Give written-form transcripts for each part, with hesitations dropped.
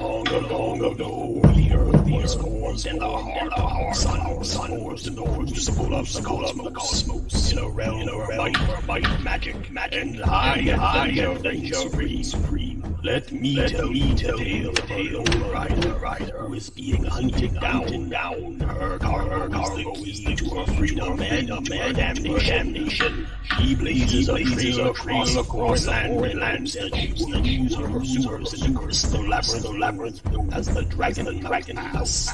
long ago, the earth was formed in the heart of the sun forged in the crucible of the cosmos, in a realm of might, magic, and high danger supreme. Let me tell the tale of a rider who is being hunted down. Her cargo is the key to her freedom and to her damnation. She blazes a trail across lands that she will use her pursuers in the crystal labyrinth known as the Dragon Pass.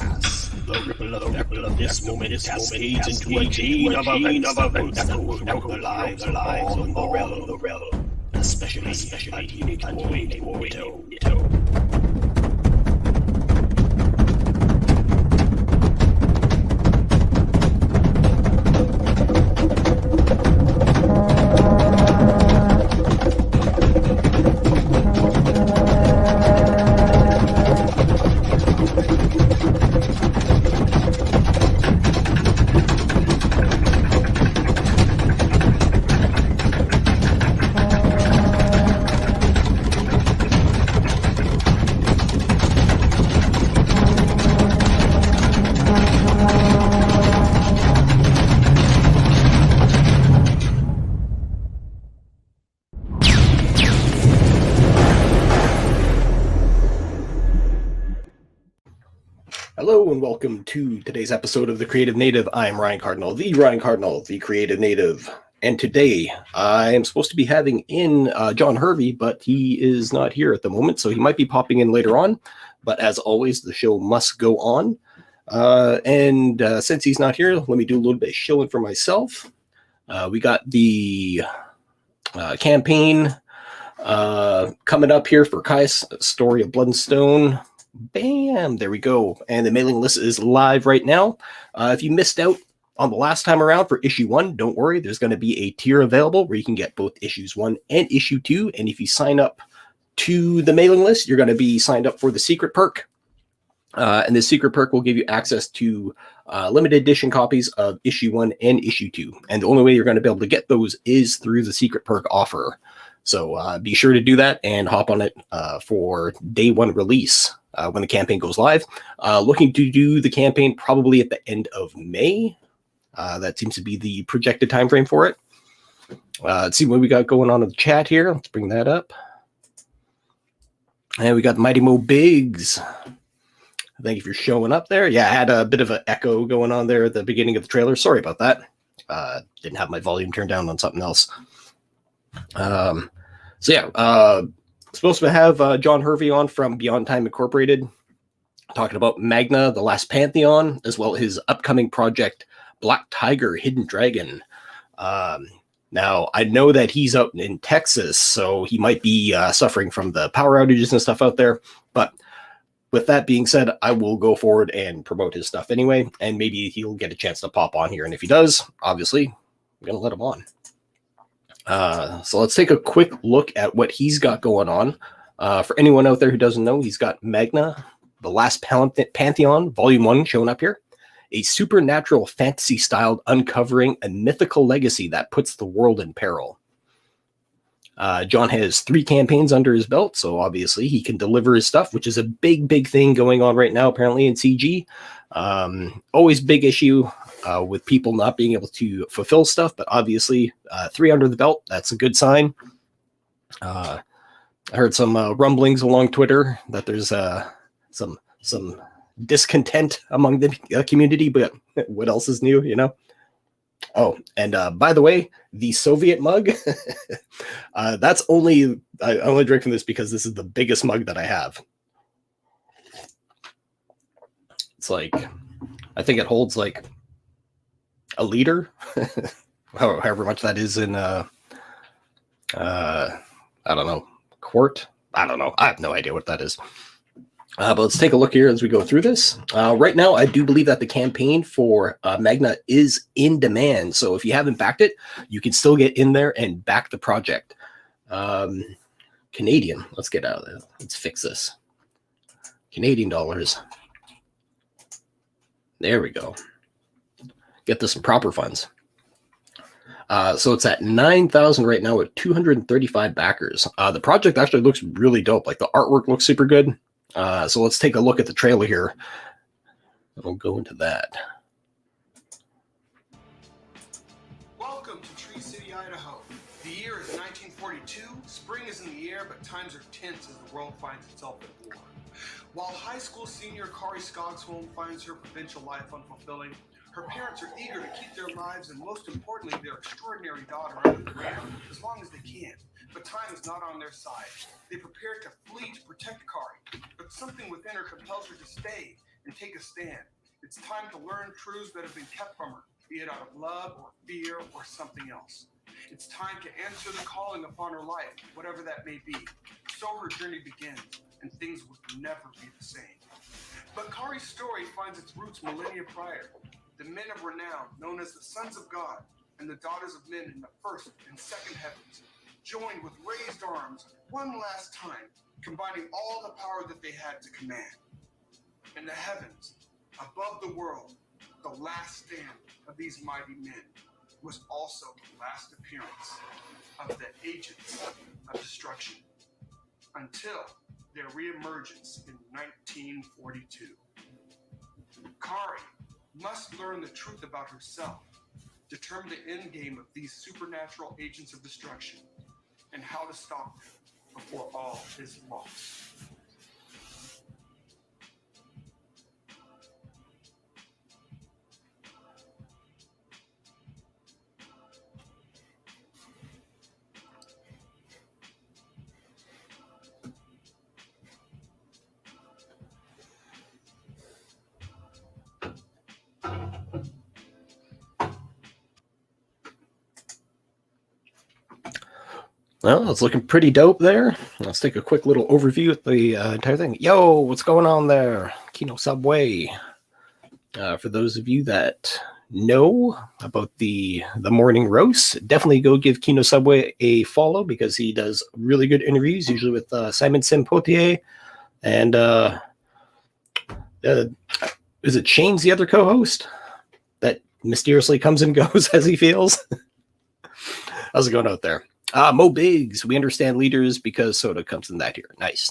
The ripple of this moment cascades into a chain of events that will wreck the lives of all the realm, especially Pantheo. Hello and welcome to today's episode of The Creative Native. I'm Ryan Cardinal, the Creative Native. And today I am supposed to be having in John Hervey, but he is not here at the moment, so he might be popping in later on. But as always, the show must go on. And since he's not here, let me do a little bit of shilling for myself. We got the campaign coming up here for Kai's Story of Blood and Stone. Bam! There we go. And the mailing list is live right now. If you missed out on the last time around for issue 1, don't worry. There's going to be a tier available where you can get both issues 1 and issue 2. And if you sign up to the mailing list, you're going to be signed up for the secret perk. And the secret perk will give you access to limited edition copies of issue 1 and issue 2. And the only way you're going to be able to get those is through the secret perk offer. So be sure to do that and hop on it for day 1 release. When the campaign goes live. Looking to do the campaign probably at the end of May. That seems to be the projected time frame for it. Let's see what we got going on in the chat here. Let's bring that up. And we got Mighty Mo Biggs. Thank you for showing up there. Yeah, I had a bit of an echo going on there at the beginning of the trailer. Sorry about that. Didn't have my volume turned down on something else. Supposed to have John Hervey on from Beyond Time Incorporated, talking about MAGN, The Last Pantheon, as well as his upcoming project, Black Tiger, Hidden Dragon. Now, I know that he's out in Texas, so he might be suffering from the power outages and stuff out there. But with that being said, I will go forward and promote his stuff anyway, and maybe he'll get a chance to pop on here. And if he does, obviously, I'm going to let him on. So let's take a quick look at what he's got going on. For anyone out there who doesn't know, he's got MAGN, The Last Pantheon, Volume 1 showing up here. A supernatural fantasy-styled uncovering a mythical legacy that puts the world in peril. John has 3 campaigns under his belt, so obviously he can deliver his stuff, which is a big thing going on right now, apparently, in CG. Always big issue with people not being able to fulfill stuff, but obviously 3 under the belt, that's a good sign. I heard some rumblings along Twitter that there's some discontent among the community, but what else is new, you know? Oh, and by the way, the Soviet mug, that's I only drink from this because this is the biggest mug that I have. It's like, I think it holds like a liter, however much that is in, I don't know, quart. I don't know. I have no idea what that is. But let's take a look here as we go through this. Right now, I do believe that the campaign for MAGN is in demand. So if you haven't backed it, you can still get in there and back the project. Canadian. Let's get out of there. Let's fix this. Canadian dollars. There we go. Get this some proper funds. So it's at 9,000 right now with 235 backers. The project actually looks really dope. Like the artwork looks super good. So let's take a look at the trailer here. We'll go into that. Welcome to Tree City, Idaho. The year is 1942. Spring is in the air, but times are tense as the world finds itself at war. While high school senior Kari Skogsholm finds her provincial life unfulfilling, her parents are eager to keep their lives and, most importantly, their extraordinary daughter out of the ground as long as they can. But time is not on their side. They prepare to flee to protect Kari, but something within her compels her to stay and take a stand. It's time to learn truths that have been kept from her, be it out of love or fear or something else. It's time to answer the calling upon her life, whatever that may be. So her journey begins, and things would never be the same. But Kari's story finds its roots millennia prior. The men of renown, known as the sons of God, and the daughters of men in the first and second heavens, joined with raised arms one last time, combining all the power that they had to command. In the heavens, above the world, the last stand of these mighty men was also the last appearance of the agents of destruction, until their reemergence in 1942. Kari must learn the truth about herself, determine the end game of these supernatural agents of destruction, and how to stop them before all is lost. Well, it's looking pretty dope there. Let's take a quick little overview of the entire thing. Yo, what's going on there? Kino Subway. For those of you that know about the morning roast, definitely go give Kino Subway a follow because he does really good interviews, usually with Simon Simpotier. And is it Shane's the other co-host that mysteriously comes and goes as he feels? How's it going out there? Mo Biggs, we understand leaders because soda comes in that here. Nice.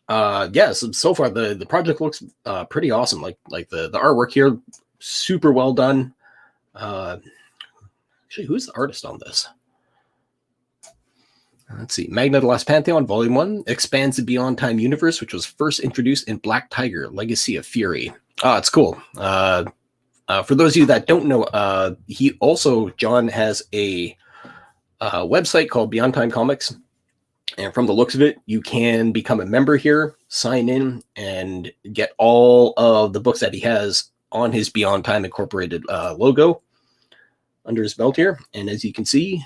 So far the project looks pretty awesome. Like the artwork here, super well done. Actually, who's the artist on this? Let's see. MAGN, The Last Pantheon, Volume 1 expands the Beyond Time universe, which was first introduced in Black Tiger, Legacy of Fury. It's cool. For those of you that don't know, John has a website called Beyond Time Comics, and from the looks of it, you can become a member here, sign in, and get all of the books that he has on his Beyond Time Incorporated logo under his belt here. And as you can see,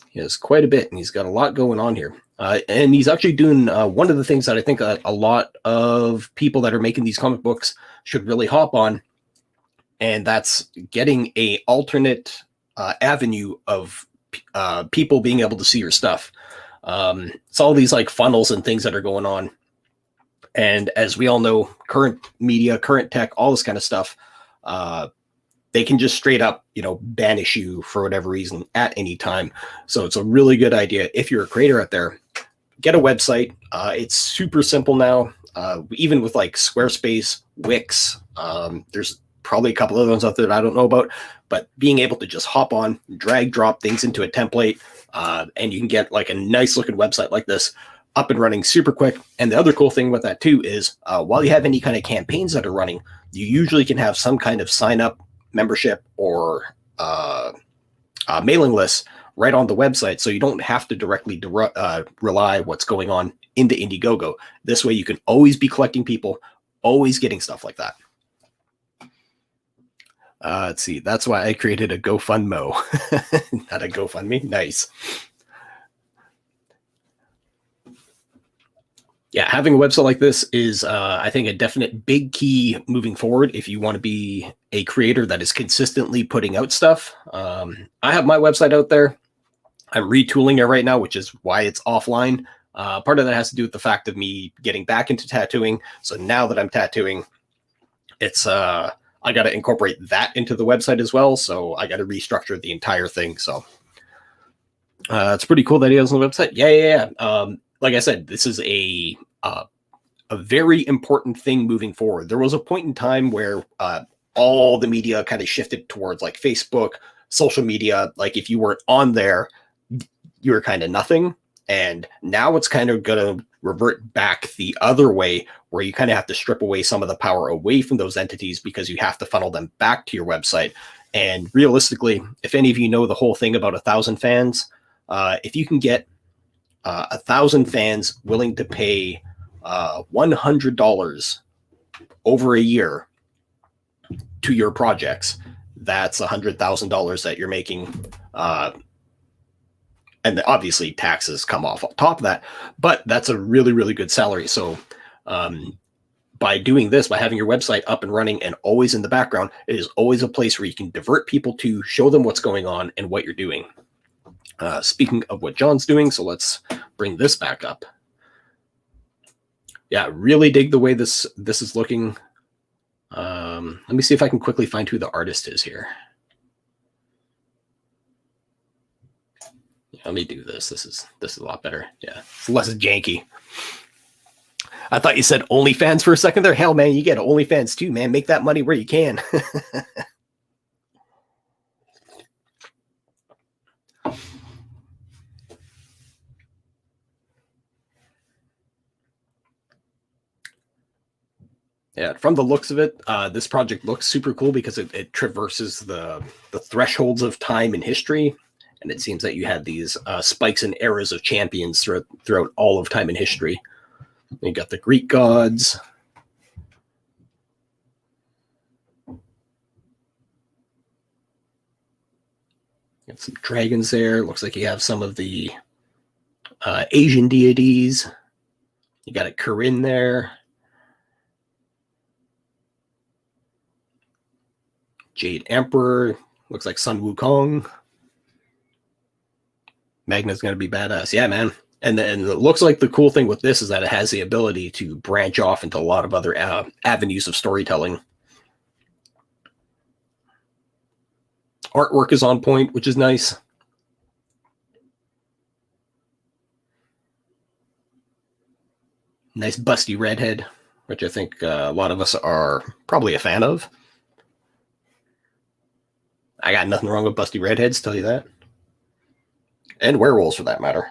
he has quite a bit, and he's got a lot going on here. And he's actually doing one of the things that I think a lot of people that are making these comic books should really hop on, and that's getting a alternate avenue of people being able to see your stuff. It's all these like funnels and things that are going on. And as we all know, current media, current tech, all this kind of stuff, they can just straight up, banish you for whatever reason at any time. So it's a really good idea. If you're a creator out there, get a website. It's super simple now. Even with like Squarespace, Wix, there's probably a couple of those out there that I don't know about, but being able to just hop on, drag, drop things into a template, and you can get like a nice looking website like this up and running super quick. And the other cool thing with that too is while you have any kind of campaigns that are running, you usually can have some kind of sign up membership or mailing list right on the website. So you don't have to directly rely what's going on in the Indiegogo. This way you can always be collecting people, always getting stuff like that. Let's see. That's why I created a GoFundMo, not a GoFundMe. Nice. Yeah, having a website like this is, I think, a definite big key moving forward if you want to be a creator that is consistently putting out stuff. I have my website out there. I'm retooling it right now, which is why it's offline. Part of that has to do with the fact of me getting back into tattooing. So now that I'm tattooing, it's I got to incorporate that into the website as well. So I got to restructure the entire thing. So it's pretty cool that he has on the website. Yeah. like I said, this is a very important thing moving forward. There was a point in time where all the media kind of shifted towards like Facebook, social media. Like if you weren't on there, you were kind of nothing. And now it's kind of going to revert back the other way, where you kind of have to strip away some of the power away from those entities because you have to funnel them back to your website. And realistically, if any of you know the whole thing about 1,000 fans, if you can get 1,000 fans willing to pay $100 over a year to your projects, that's $100,000 that you're making. And obviously taxes come off on top of that, but that's a really, really good salary. So by doing this, by having your website up and running and always in the background, it is always a place where you can divert people to, show them what's going on and what you're doing. Speaking of what John's doing, so let's bring this back up. Yeah, really dig the way this is looking. Let me see if I can quickly find who the artist is here. Let me do this. This is a lot better. Yeah, it's less janky. I thought you said OnlyFans for a second there. Hell, man, you get OnlyFans too, man. Make that money where you can. Yeah, from the looks of it, this project looks super cool because it traverses the thresholds of time and history. And it seems that you had these spikes and eras of champions throughout all of time and history. You got the Greek gods. Got some dragons there. Looks like you have some of the Asian deities. You got a Corinne there. Jade Emperor. Looks like Sun Wukong. Magna's going to be badass. Yeah, man. And then it looks like the cool thing with this is that it has the ability to branch off into a lot of other avenues of storytelling. Artwork is on point, which is nice. Nice busty redhead, which I think a lot of us are probably a fan of. I got nothing wrong with busty redheads, tell you that. And werewolves, for that matter.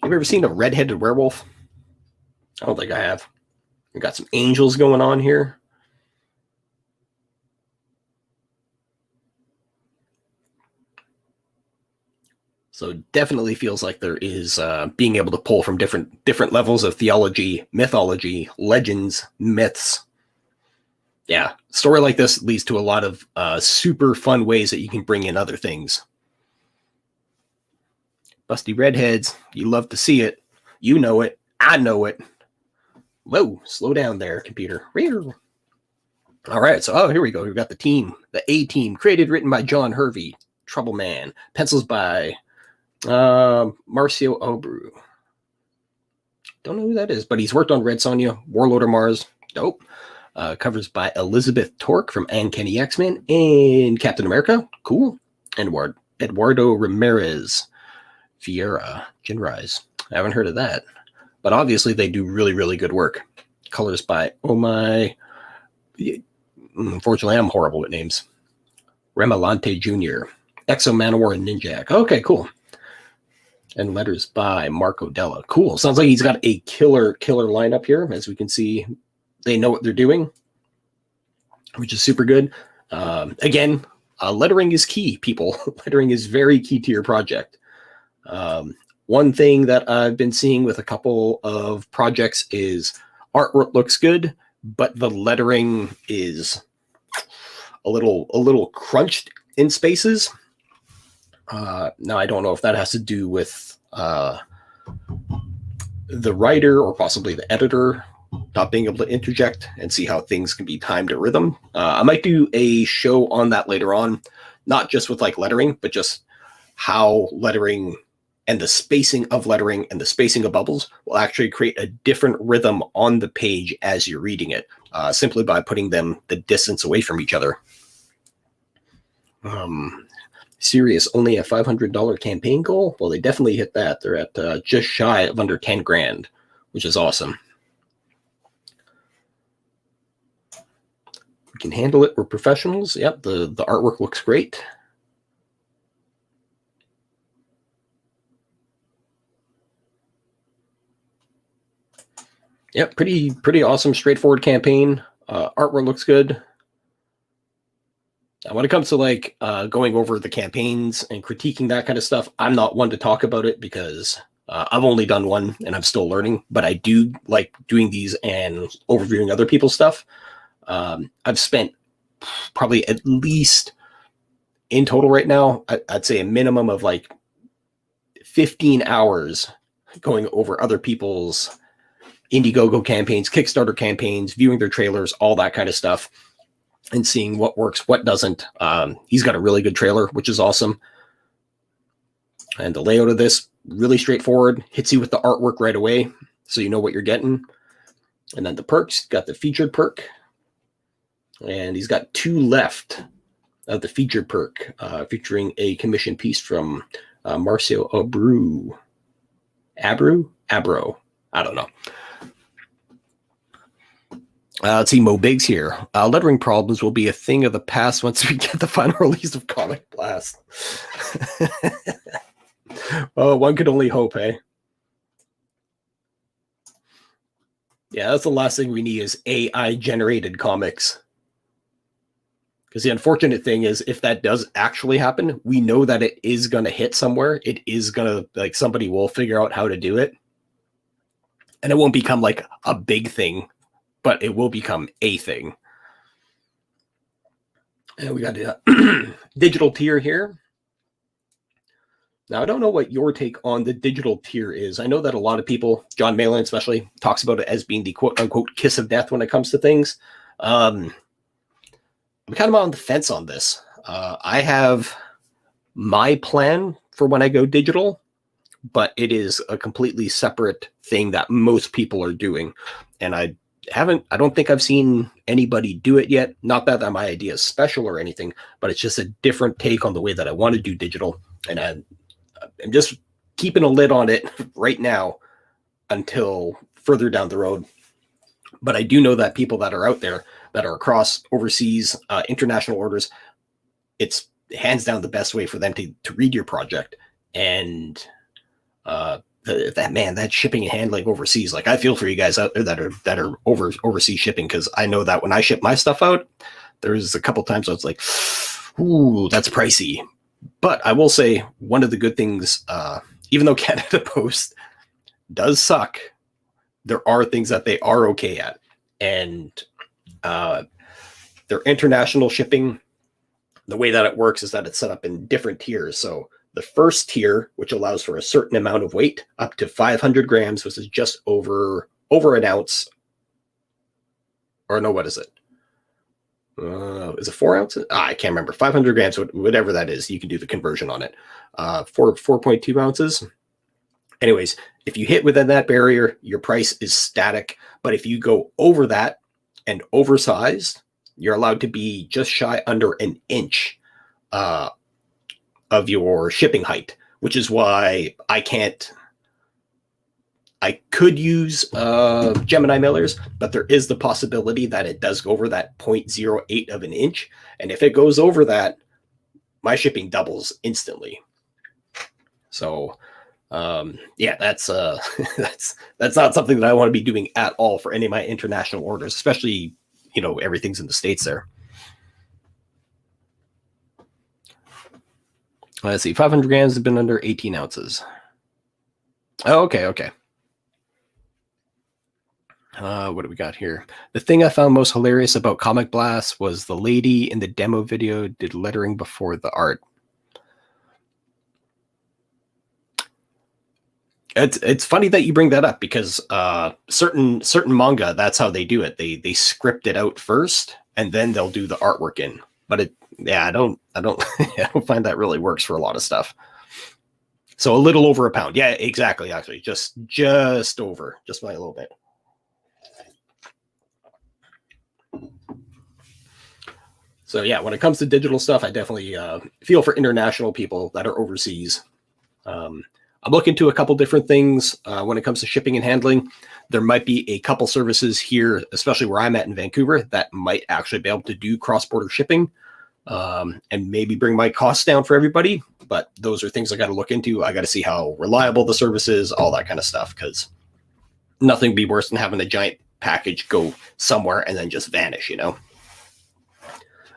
Have you ever seen a redheaded werewolf? I don't think I have. We got some angels going on here. So definitely feels like there is being able to pull from different levels of theology, mythology, legends, myths. Yeah, story like this leads to a lot of super fun ways that you can bring in other things. Busty redheads, you love to see it. You know it. I know it. Whoa, slow down there, computer. All right, so here we go. We've got the team, the A team, created, written by John Hervey, Trouble Man. Pencils by Marcio Obru. Don't know who that is, but he's worked on Red Sonja, Warlord of Mars. Dope. Covers by Elizabeth Torque from Uncanny X-Men and Captain America. Cool. And Eduardo Ramirez. Fiera. Jinrise. I haven't heard of that. But obviously they do really, really good work. Colors by my. Unfortunately, I'm horrible with names. Remalante Jr. Exo Manowar and Ninjak. Okay, cool. And letters by Marco Della. Cool. Sounds like he's got a killer lineup here. As we can see, they know what they're doing, which is super good. Again, lettering is key, people. Lettering is very key to your project. One thing that I've been seeing with a couple of projects is artwork looks good, but the lettering is a little crunched in spaces. Now, I don't know if that has to do with the writer or possibly the editor not being able to interject and see how things can be timed to rhythm. I might do a show on that later on, not just with like lettering, but just how lettering and the spacing of lettering and the spacing of bubbles will actually create a different rhythm on the page as you're reading it, simply by putting them the distance away from each other. Serious, only a $500 campaign goal? Well, they definitely hit that. They're at just shy of under 10 grand, which is awesome. We can handle it. We're professionals. Yep, the artwork looks great. Yep, pretty awesome, straightforward campaign. Artwork looks good. When it comes to like going over the campaigns and critiquing that kind of stuff, I'm not one to talk about it because I've only done one and I'm still learning, but I do like doing these and overviewing other people's stuff. I've spent probably at least in total right now, I'd say a minimum of like 15 hours going over other people's Indiegogo campaigns, Kickstarter campaigns, viewing their trailers, all that kind of stuff, and seeing what works, what doesn't. He's got a really good trailer, which is awesome. And the layout of this, really straightforward, hits you with the artwork right away, so you know what you're getting. And then the perks, got the featured perk. And he's got 2 left of the featured perk, featuring a commission piece from Marcio Abro. I don't know. Let's see, Mo Biggs here. Lettering problems will be a thing of the past once we get the final release of Comic Blast. Oh, one could only hope, eh? Yeah, that's the last thing we need is AI-generated comics. Because the unfortunate thing is, if that does actually happen, we know that it is going to hit somewhere. It is going to, like, somebody will figure out how to do it. And it won't become, like, a big thing, but it will become a thing. And we got a digital tier here. Now, I don't know what your take on the digital tier is. I know that a lot of people, John Malin especially, talks about it as being the quote-unquote kiss of death when it comes to things. I'm kind of on the fence on this. I have my plan for when I go digital, but it is a completely separate thing that most people are doing. And I don't think I've seen anybody do it yet. Not that my idea is special or anything, but it's just a different take on the way that I want to do digital. And I'm just keeping a lid on it right now until further down the road. But I do know that people that are out there that are across overseas, international orders, it's hands down the best way for them to read your project. And that shipping and handling overseas, like I feel for you guys out there that are overseas shipping, because I know that when I ship my stuff out, there's a couple times I was like, ooh, that's pricey. But I will say one of the good things, even though Canada Post does suck, there are things that they are okay at. And their international shipping, the way that it works is that it's set up in different tiers. So the first tier, which allows for a certain amount of weight, up to 500 grams, which is just over an ounce. Or no, what is it? Is it 4 ounces? I can't remember. 500 grams, whatever that is. You can do the conversion on it. 4.2 ounces. Anyways, if you hit within that barrier, your price is static. But if you go over that and oversized, you're allowed to be just shy under an inch of your shipping height, which is why I could use Gemini Millers, but there is the possibility that it does go over that 0.08 of an inch. And if it goes over that, my shipping doubles instantly. So yeah, that's not something that I want to be doing at all for any of my international orders, especially, everything's in the States there. Let's see, 500 grams has been under 18 ounces. Oh, okay. What do we got here? The thing I found most hilarious about Comic Blast was the lady in the demo video did lettering before the art. It's funny that you bring that up, because certain manga, that's how they do it. They script it out first and then they'll do the artwork in. But I don't I don't find that really works for a lot of stuff. So a little over a pound. Yeah, exactly. Actually, just over, just by a little bit. So yeah, when it comes to digital stuff, I definitely feel for international people that are overseas. I'm looking into a couple different things when it comes to shipping and handling. There might be a couple services here, especially where I'm at in Vancouver, that might actually be able to do cross-border shipping and maybe bring my costs down for everybody. But those are things I got to look into. I got to see how reliable the service is, all that kind of stuff, because nothing would be worse than having a giant package go somewhere and then just vanish, you know?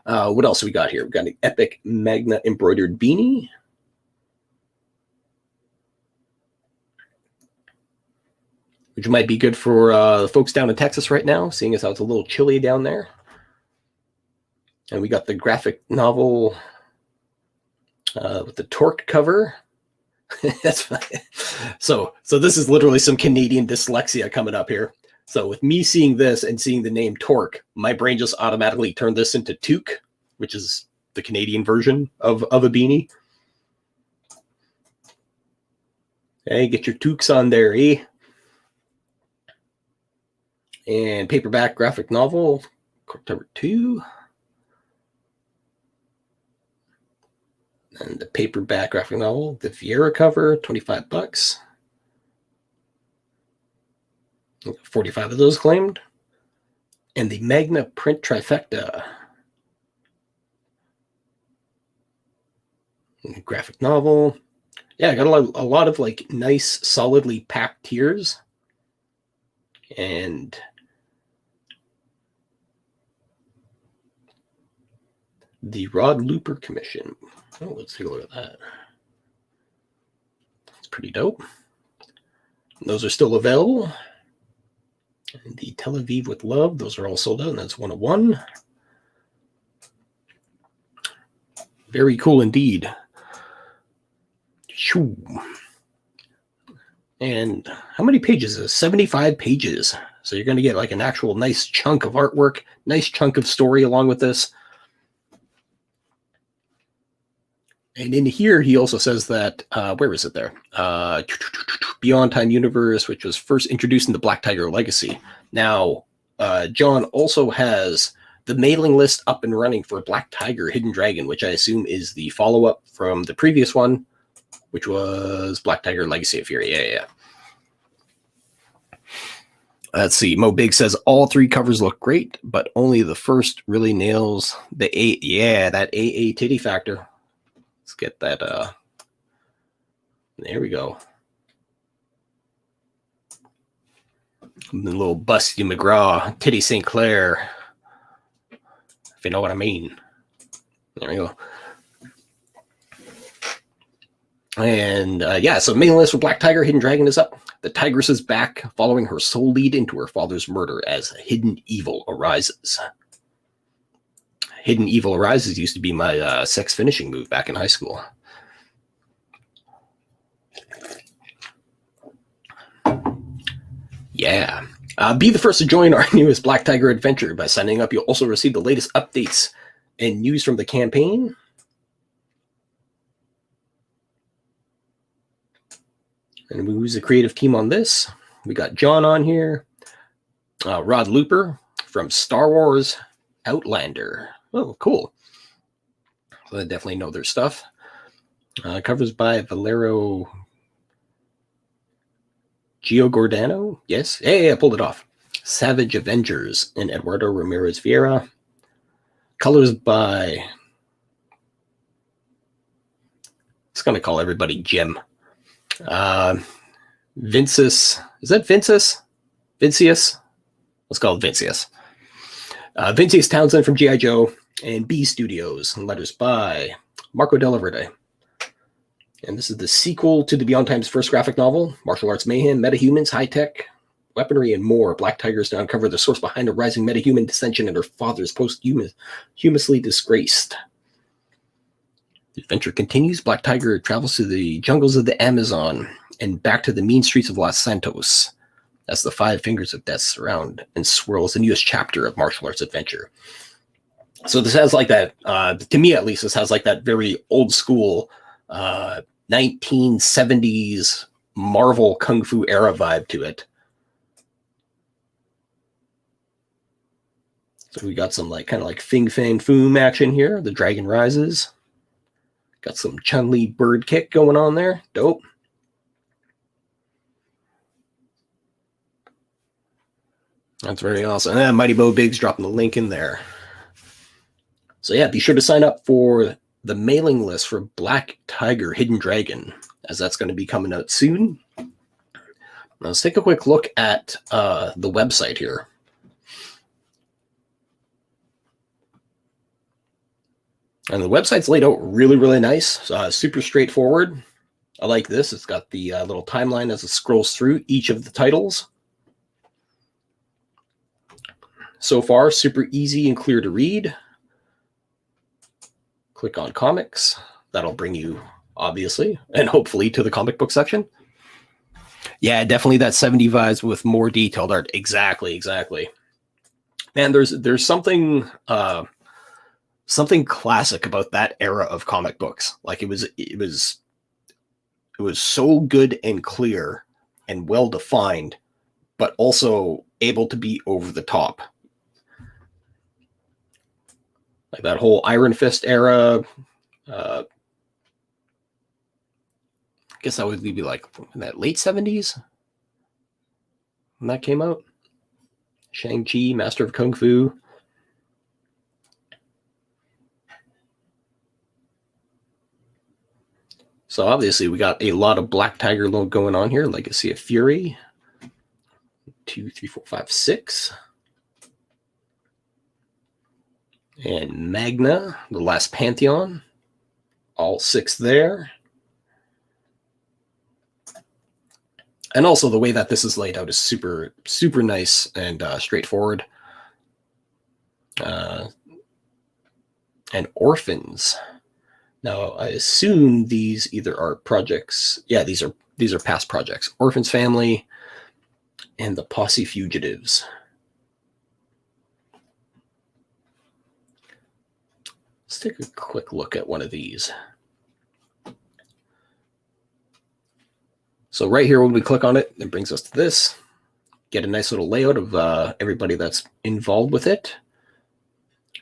What else we got here? We've got an epic MAGN embroidered beanie. Which might be good for the folks down in Texas right now, seeing as how it's a little chilly down there. And we got the graphic novel with the Torque cover. That's fine. So this is literally some Canadian dyslexia coming up here. So with me seeing this and seeing the name Torque, my brain just automatically turned this into Toque, which is the Canadian version of a beanie. Hey, get your toques on there, eh? And paperback graphic novel, October 2. And the paperback graphic novel, the Vieira cover, $25. 45 of those claimed. And the MAGN print trifecta. Graphic novel. Yeah, I got a lot of like nice, solidly packed tiers. And the Rod Looper Commission. Oh, let's take a look at that. It's pretty dope. Those are still available. And the Tel Aviv with Love, those are all sold out, and that's 101. Very cool indeed. Shoo. And how many pages is this? 75 pages. So you're going to get like an actual nice chunk of artwork, nice chunk of story along with this. And in here, he also says that, where is it there? Beyond Time Universe, which was first introduced in the Black Tiger Legacy. Now, John also has the mailing list up and running for Black Tiger Hidden Dragon, which I assume is the follow-up from the previous one, which was Black Tiger Legacy of Fury. Yeah. Let's see. Mo Big says all three covers look great, but only the first really nails the that AA titty factor. Let's get that. There we go. The little Busty McGraw, Titty St. Clair, if you know what I mean. There we go. And yeah, so main list for Black Tiger Hidden Dragon is up. The Tigress is back, following her soul lead into her father's murder as Hidden Evil arises. Hidden Evil Arises used to be my sex finishing move back in high school. Yeah. Be the first to join our newest Black Tiger adventure. By signing up, you'll also receive the latest updates and news from the campaign. And who's the creative team on this? We got John on here. Rod Looper from Star Wars Outlander. Oh, cool. So I definitely know their stuff. Covers by Valero Giordano. Yes. Hey, I pulled it off. Savage Avengers and Eduardo Ramirez Vieira. Colors by... It's going to call everybody Jim. Vincius. Is that Vincius? Vincius? Let's call it Vincius. Vincius Townsend from G.I. Joe and B Studios. And letters by Marco Della Verde. And this is the sequel to the Beyond Time's first graphic novel, Martial Arts Mayhem, Metahumans, High-Tech, Weaponry, and More. Black Tiger is to uncover the source behind a rising metahuman dissension and her father's posthumously disgraced. The adventure continues. Black Tiger travels to the jungles of the Amazon and back to the mean streets of Los Santos as the five fingers of death surround and swirl as the newest chapter of martial arts adventure. So this has like that, to me at least, this has like that very old school 1970s Marvel Kung Fu era vibe to it. So we got some like kind of like Fing Fang Foom action here. The dragon rises. Got some Chun-Li bird kick going on there. Dope. That's very awesome. And Mighty Bo Biggs dropping the link in there. So yeah, be sure to sign up for the mailing list for Black Tiger Hidden Dragon, as that's going to be coming out soon. Now let's take a quick look at the website here. And the website's laid out really, really nice. Super straightforward. I like this. It's got the little timeline as it scrolls through each of the titles. So far, super easy and clear to read. Click on comics. That'll bring you, obviously, and hopefully to the comic book section. Yeah, definitely that 70 vibes with more detailed art. Exactly. Man, there's something something classic about that era of comic books. Like it was so good and clear and well defined, but also able to be over the top. Like that whole Iron Fist era. I guess that would be like in that late 70s when that came out. Shang-Chi, Master of Kung Fu. So obviously we got a lot of Black Tiger going on here. Legacy of Fury. 2, 3, 4, 5, 6. And Magna, the last Pantheon. All 6 there. And also the way that this is laid out is super, super nice and straightforward. And Orphans. Now, I assume these either are projects. Yeah, these are past projects. Orphans Family and the Posse Fugitives. Let's take a quick look at one of these. So right here, when we click on it, it brings us to this. Get a nice little layout of everybody that's involved with it.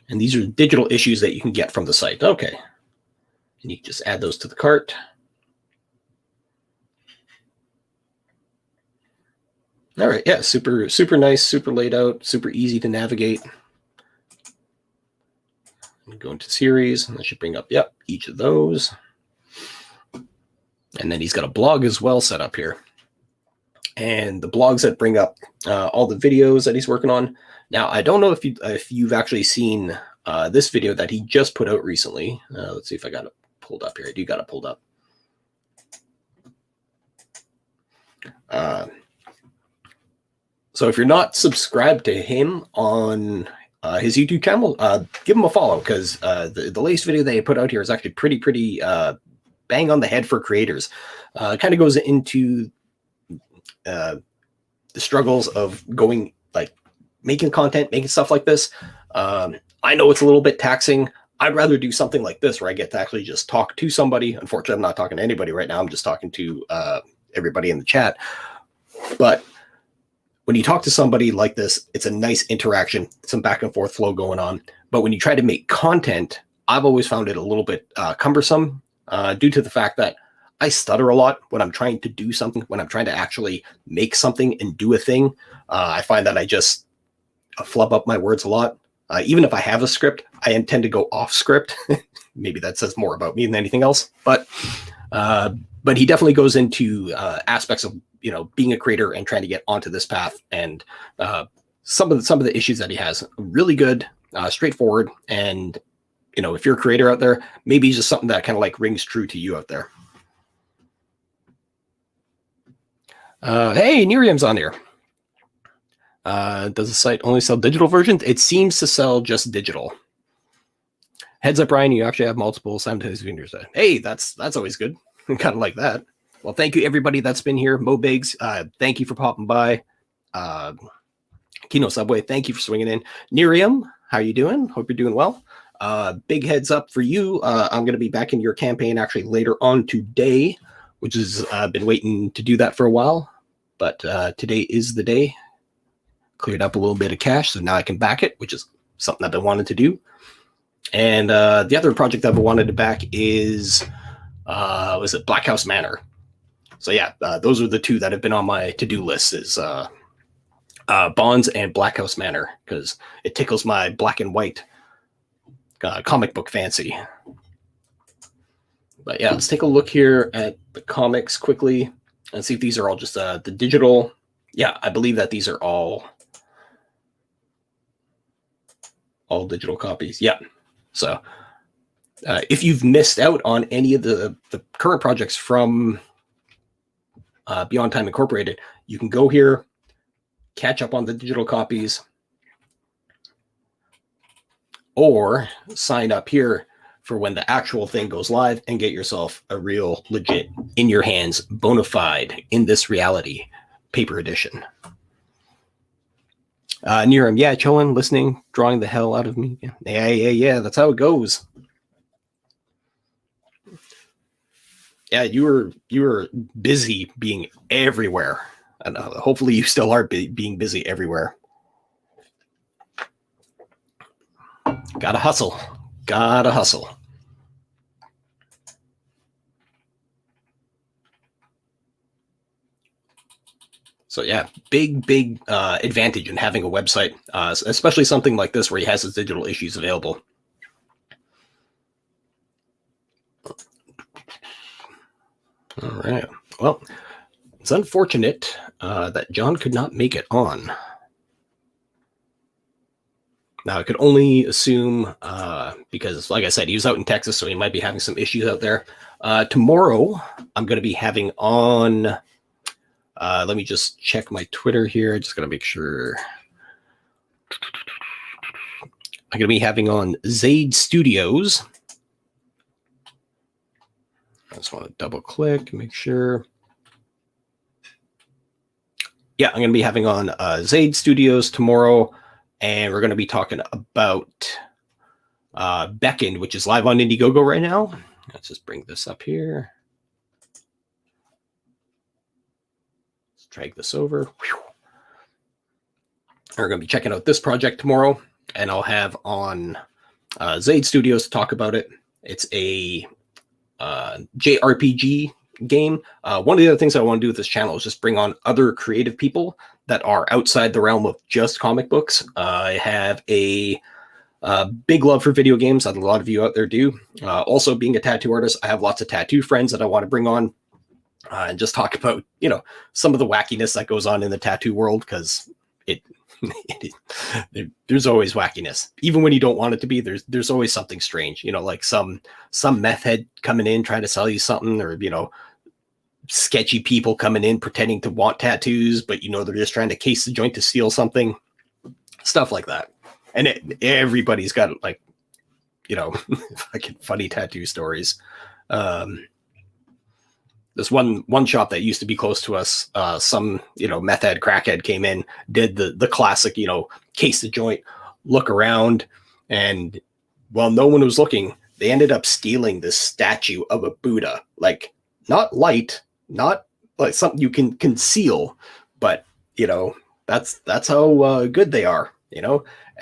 And these are digital issues that you can get from the site. Okay. And you can just add those to the cart. All right, yeah, super, super nice, super laid out, super easy to navigate. Go into series, and that should bring up, yep, each of those. And then he's got a blog as well set up here. And the blogs that bring up all the videos that he's working on. Now, I don't know if you've actually seen this video that he just put out recently. Let's see if I got it pulled up here. I do got it pulled up. So if you're not subscribed to him on his YouTube channel, give him a follow, because the latest video that he put out here is actually pretty bang on the head for creators. Kind of goes into the struggles of going, like, making content, making stuff like this. I know it's a little bit taxing. I'd rather do something like this where I get to actually just talk to somebody. Unfortunately, I'm not talking to anybody right now. I'm just talking to everybody in the chat. But when you talk to somebody like this, it's a nice interaction, some back and forth flow going on. But when you try to make content, I've always found it a little bit cumbersome due to the fact that I stutter a lot when I'm trying to do something, when I'm trying to actually make something and do a thing. I find that I just flub up my words a lot. Even if I have a script, I intend to go off script. Maybe that says more about me than anything else. But he definitely goes into aspects of, you know, being a creator and trying to get onto this path. And some of the issues that he has, really good, straightforward. And, you know, if you're a creator out there, maybe it's just something that kind of like rings true to you out there. Hey, Nerium's on here. Does the site only sell digital versions? It seems to sell just digital. Heads up, Ryan, you actually have multiple simultaneous vendors. Hey, that's always good. Kind of like that. Well, thank you, everybody that's been here. Mo Biggs, thank you for popping by. Kino Subway, thank you for swinging in. Nerium, how you doing? Hope you're doing well. Big heads up for you. I'm going to be back in your campaign actually later on today, which is been waiting to do that for a while. But today is the day. Cleared up a little bit of cash, so now I can back it, which is something I've been wanting to do. And the other project I've wanted to back is, was it Black House Manor? So yeah, those are the two that have been on my to-do list, is Bonds and Black House Manor, because it tickles my black and white comic book fancy. But yeah, let's take a look here at the comics quickly and see if these are all just the digital. Yeah, I believe that these are all digital copies. Yeah. So if you've missed out on any of the current projects from Beyond Time Incorporated, you can go here, catch up on the digital copies, or sign up here for when the actual thing goes live and get yourself a real, legit, in your hands, bona fide, in this reality paper edition. Niram, yeah, chilling, listening, drawing the hell out of me. Yeah, that's how it goes. Yeah, you were busy being everywhere. And hopefully you still are being busy everywhere. Gotta hustle. So yeah, big advantage in having a website, especially something like this where he has his digital issues available. All right. Well, it's unfortunate that John could not make it on. Now, I could only assume, because like I said, he was out in Texas, so he might be having some issues out there. Tomorrow, I'm going to be having on... let me just check my Twitter here. Just got to make sure. I'm going to be having on Zaid Studios. I just want to double click, make sure. Yeah, I'm going to be having on Zaid Studios tomorrow, and we're going to be talking about Beckoned, which is live on Indiegogo right now. Let's just bring this up here. Let's drag this over. Whew. We're going to be checking out this project tomorrow, and I'll have on Zaid Studios to talk about it. It's a JRPG game. One of the other things I want to do with this channel is just bring on other creative people that are outside the realm of just comic books. I have a big love for video games, that a lot of you out there do. Also, being a tattoo artist, I have lots of tattoo friends that I want to bring on and just talk about, some of the wackiness that goes on in the tattoo world, because there's always wackiness. Even when you don't want it to be, there's always something strange, like some meth head coming in trying to sell you something, or sketchy people coming in pretending to want tattoos, but they're just trying to case the joint to steal something, stuff like that. And everybody's got fucking funny tattoo stories. This one shop that used to be close to us, some meth head, crackhead came in, did the classic, case the joint, look around, and while no one was looking, they ended up stealing this statue of a Buddha, like not light, not like something you can conceal, but that's how good they are,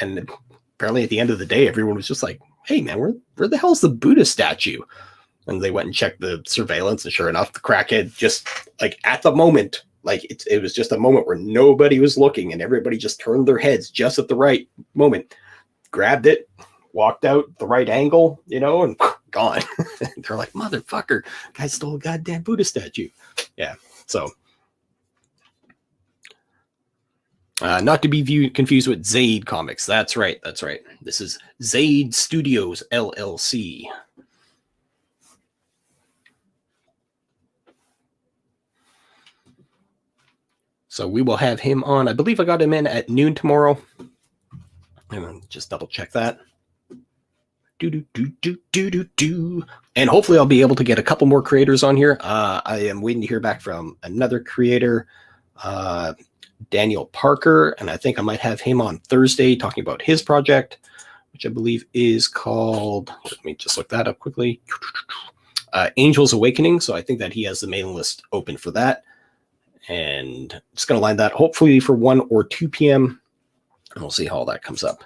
And apparently at the end of the day, everyone was just like, "Hey man, where the hell's the Buddha statue?" And they went and checked the surveillance, and sure enough, the crackhead just at the moment, it was just a moment where nobody was looking, and everybody just turned their heads just at the right moment, grabbed it, walked out the right angle, and gone. They're like, "Motherfucker, guy stole a goddamn Buddha statue." Yeah, so not to be confused with Zaid Comics. That's right. This is Zaid Studios LLC. So we will have him on. I believe I got him in at noon tomorrow. And just double check that. And hopefully I'll be able to get a couple more creators on here. I am waiting to hear back from another creator, Daniel Parker, and I think I might have him on Thursday talking about his project, which I believe is called, let me just look that up quickly, Angels Awakening. So I think that he has the mailing list open for that. And just going to line that hopefully for 1 or 2 p.m. and we'll see how all that comes up.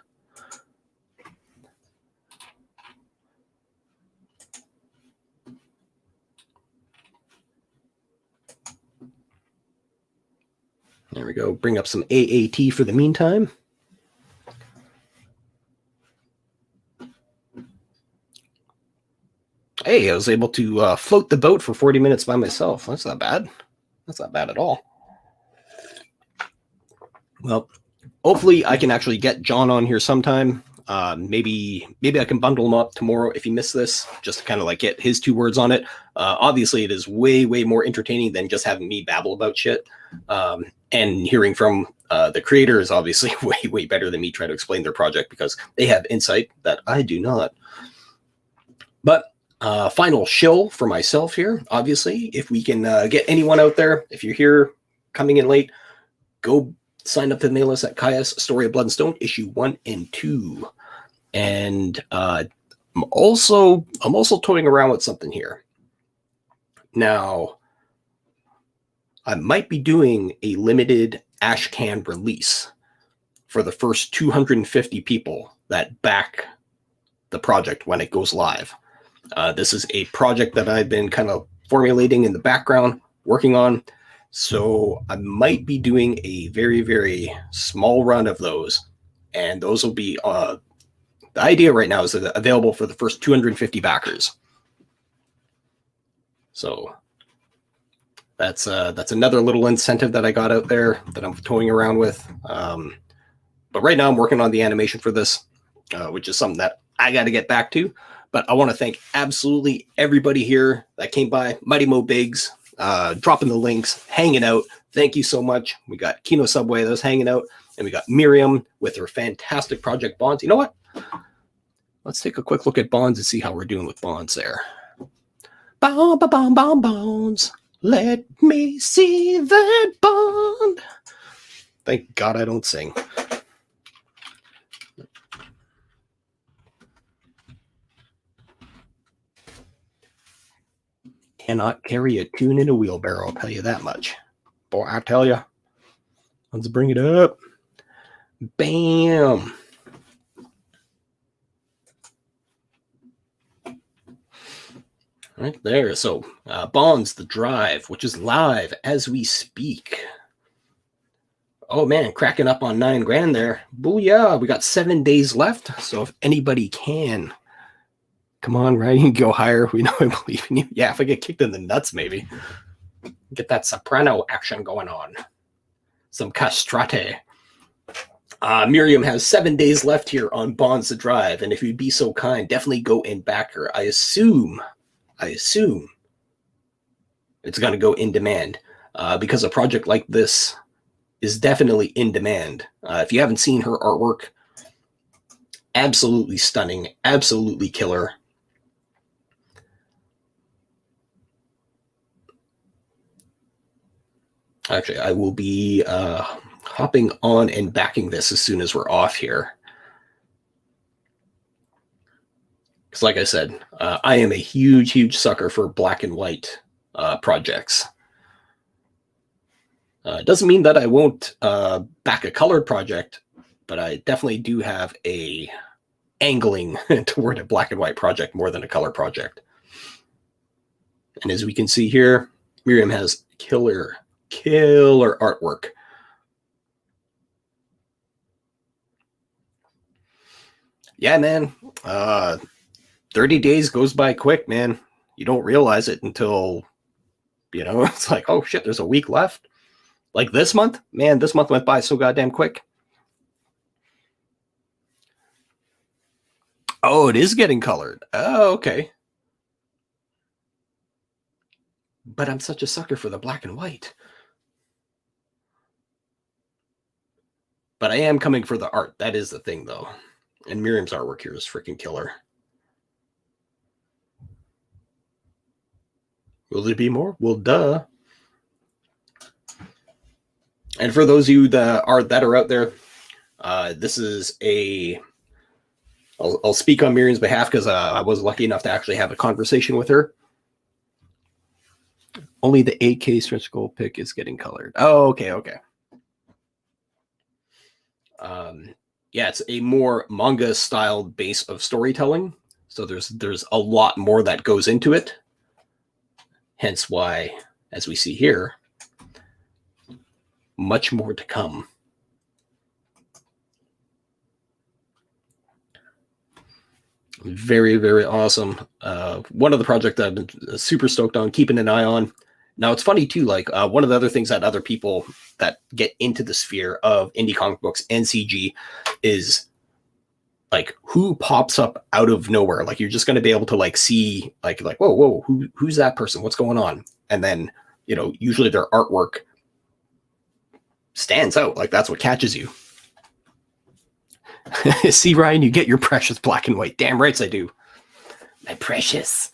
There we go. Bring up some AAT for the meantime. Hey, I was able to float the boat for 40 minutes by myself. That's not bad. That's not bad at all. Well, hopefully I can actually get John on here sometime. Maybe I can bundle him up tomorrow if you miss this, just to kind of like get his 2 words on it. Obviously, it is way more entertaining than just having me babble about shit. And hearing from the creator is obviously way better than me trying to explain their project, because they have insight that I do not. But final shill for myself here. Obviously, if we can get anyone out there, if you're here coming in late, go sign up to the mail list at Kaya's Story of Blood and Stone, issue 1 and 2. And I'm also toying around with something here. Now, I might be doing a limited ash can release for the first 250 people that back the project when it goes live. This is a project that I've been kind of formulating in the background, working on. So I might be doing a very small run of those. And those will be, the idea right now is that available for the first 250 backers. So that's another little incentive that I got out there that I'm toying around with. But right now I'm working on the animation for this, which is something that I got to get back to. But I want to thank absolutely everybody here that came by. Mighty Mo Biggs, dropping the links, hanging out. Thank you so much. We got Kino Subway that was hanging out. And we got Miriam with her fantastic project Bonds. You know what? Let's take a quick look at Bonds and see how we're doing with Bonds there. Bonds. Let me see that bond. Thank God I don't sing. Cannot carry a tune in a wheelbarrow, I'll tell you that much. Boy, I tell you. Let's bring it up. Bam. Right there. So, Bonds, the Drive, which is live as we speak. Oh, man, cracking up on 9 grand there. Booyah. We got 7 days left. So if anybody can, come on, Ryan, you can go higher. We know I believe in you. Yeah, if I get kicked in the nuts, maybe. Get that soprano action going on. Some castrate. Miriam has 7 days left here on Bonds the Drive. And if you'd be so kind, definitely go and back her. I assume it's going to go in demand because a project like this is definitely in demand. If you haven't seen her artwork, absolutely stunning, absolutely killer. Actually, I will be hopping on and backing this as soon as we're off here. Because like I said, I am a huge sucker for black and white projects. It doesn't mean that I won't back a colored project, but I definitely do have a angling toward a black and white project more than a color project. And as we can see here, Miriam has killer artwork. Yeah, man. 30 days goes by quick, man. You don't realize it until, it's like, oh shit, there's a week left. Like this month, man, this month went by so goddamn quick. Oh, it is getting colored. Oh, okay. But I'm such a sucker for the black and white. But I am coming for the art. That is the thing, though. And Miriam's artwork here is freaking killer. Will there be more? Well, duh. And for those of you that are out there, this is I'll speak on Miriam's behalf because I was lucky enough to actually have a conversation with her. Only the 8K stretch goal pick is getting colored. Oh, okay. Yeah, it's a more manga style base of storytelling. So there's a lot more that goes into it. Hence why, as we see here, much more to come. Very, very awesome. One of the projects that I've been super stoked on, keeping an eye on. Now, it's funny, too, like one of the other things that other people that get into the sphere of indie comic books and CG is like who pops up out of nowhere. Like you're just going to be able to like see like whoa, who's that person? What's going on? And then, you know, usually their artwork stands out. Like that's what catches you. See, Ryan, you get your precious black and white. Damn rights I do. My precious.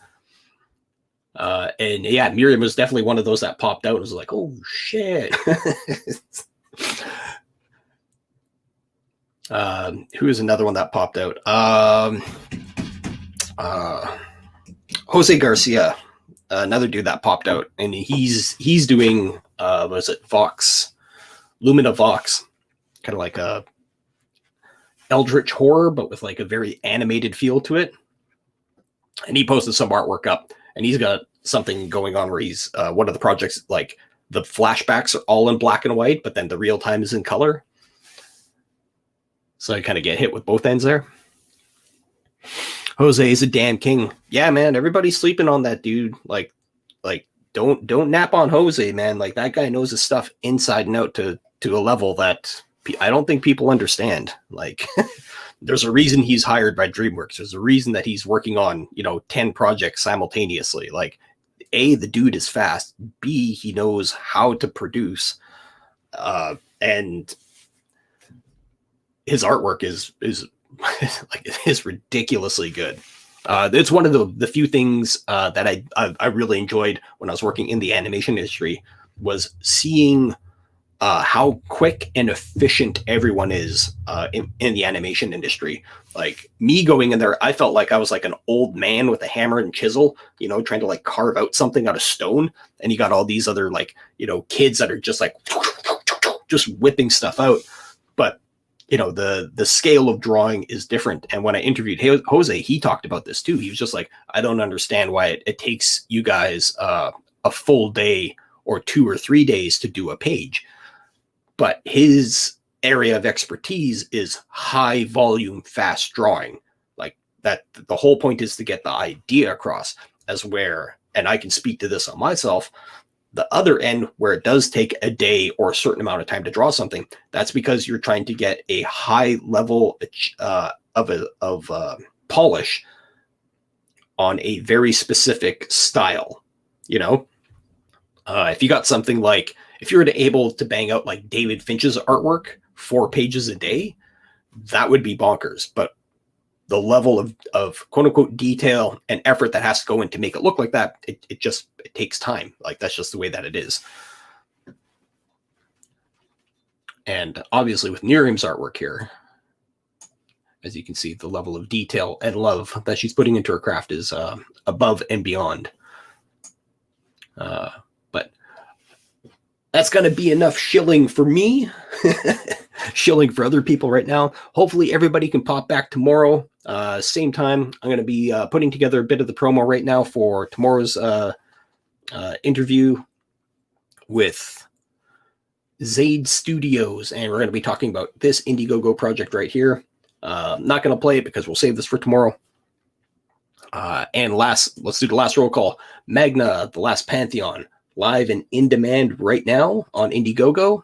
And yeah, Miriam was definitely one of those that popped out and was like, oh shit. Who is another one that popped out? Jose Garcia, another dude that popped out, and he's doing was it Vox, Lumina Vox, kind of like a eldritch horror, but with like a very animated feel to it. And he posted some artwork up, and he's got something going on where he's one of the projects, like the flashbacks are all in black and white, but then the real time is in color. So I kind of get hit with both ends there. Jose is a damn king. Yeah, man, everybody's sleeping on that dude. Like don't nap on Jose, man. Like that guy knows his stuff inside and out to a level that I don't think people understand. Like there's a reason he's hired by DreamWorks. There's a reason that he's working on, 10 projects simultaneously. Like A, the dude is fast. B, he knows how to produce. And his artwork is like is ridiculously good. It's one of the few things that I really enjoyed when I was working in the animation industry was seeing how quick and efficient everyone is in the animation industry. Like me going in there, I felt like I was like an old man with a hammer and chisel, trying to like carve out something out of stone. And you got all these other like, kids that are just like just whipping stuff out. But the scale of drawing is different. And when I interviewed Jose, he talked about this too. He was just like, I don't understand why it takes you guys a full day or 2 or 3 days to do a page. But his area of expertise is high volume, fast drawing. Like that, the whole point is to get the idea across as where, and I can speak to this on myself, the other end where it does take a day or a certain amount of time to draw something, that's because you're trying to get a high level of polish on a very specific style. If you got something like, if you were able to bang out like David Finch's artwork 4 pages a day, that would be bonkers. But the level of quote unquote detail and effort that has to go in to make it look like that, it takes time. Like that's just the way that it is. And obviously with Miriam's artwork here, as you can see, the level of detail and love that she's putting into her craft is above and beyond. But that's going to be enough shilling for me, shilling for other people right now. Hopefully everybody can pop back tomorrow. Same time, I'm going to be putting together a bit of the promo right now for tomorrow's interview with Zaid Studios. And we're going to be talking about this Indiegogo project right here. I'm not going to play it because we'll save this for tomorrow. And let's do the last roll call. Magna, The Last Pantheon, live and in demand right now on Indiegogo.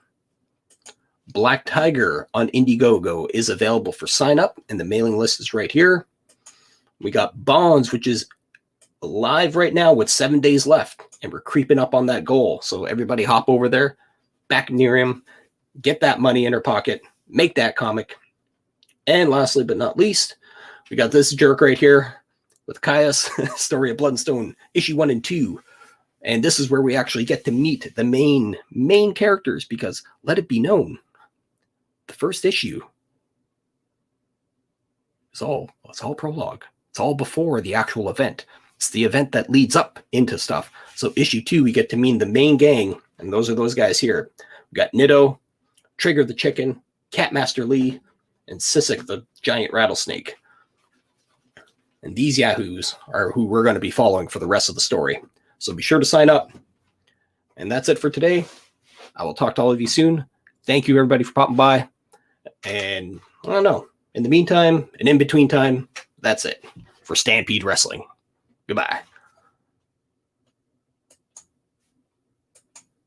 Black Tiger on Indiegogo is available for sign up, and the mailing list is right here. We got Bonds, which is live right now with 7 days left, and we're creeping up on that goal. So everybody hop over there, back near him, get that money in her pocket, make that comic. And lastly but not least, we got this jerk right here with Caius, Story of Blood and Stone, issue 1 and 2. And this is where we actually get to meet the main characters, because let it be known, the first issue is all prologue. It's all before the actual event. It's the event that leads up into stuff. So issue 2, we get to meet the main gang, and those are those guys here. We got Nitto, Trigger the Chicken, Catmaster Lee, and Sissik the giant rattlesnake. And these yahoos are who we're going to be following for the rest of the story. So be sure to sign up. And that's it for today. I will talk to all of you soon. Thank you, everybody, for popping by. And I don't know. In the meantime, and in between time, that's it for Stampede Wrestling. Goodbye.